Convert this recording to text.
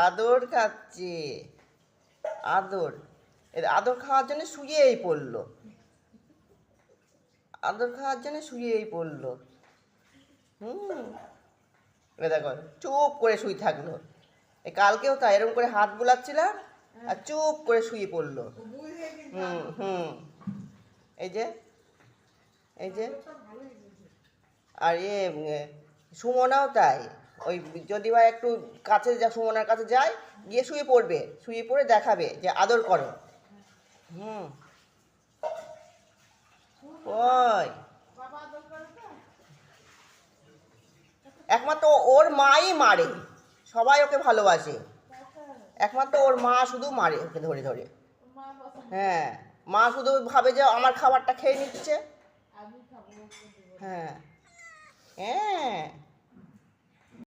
আদর খাচ্ছে, আদর। আদর খাওয়ার জন্য শুয়েই পড়লো, আদর খাওয়ার জন্য শুয়েই পড়লো। দেখো চুপ করে শুয়ে থাকলো। কালকেও তাই এরকম করে হাত বুলাচ্ছিলাম আর চুপ করে শুয়ে পড়লো। হুম এই যে, এই যে। আর সুমনাও তাই, ওই যদি বা একটু কাছে সুমনার কাছে যায়, গিয়ে শুয়ে পড়বে, শুয়ে পড়ে দেখাবে যে আদর করো। ওই একমাত্র ওর মাই মারে, সবাই ওকে ভালোবাসে, একমাত্র ওর মা শুধু মারে ওকে ধরে ধরে। হ্যাঁ, মা শুধু ভাবে যে আমার খাবারটা খেয়ে নিচ্ছে। হ্যাঁ হ্যাঁ।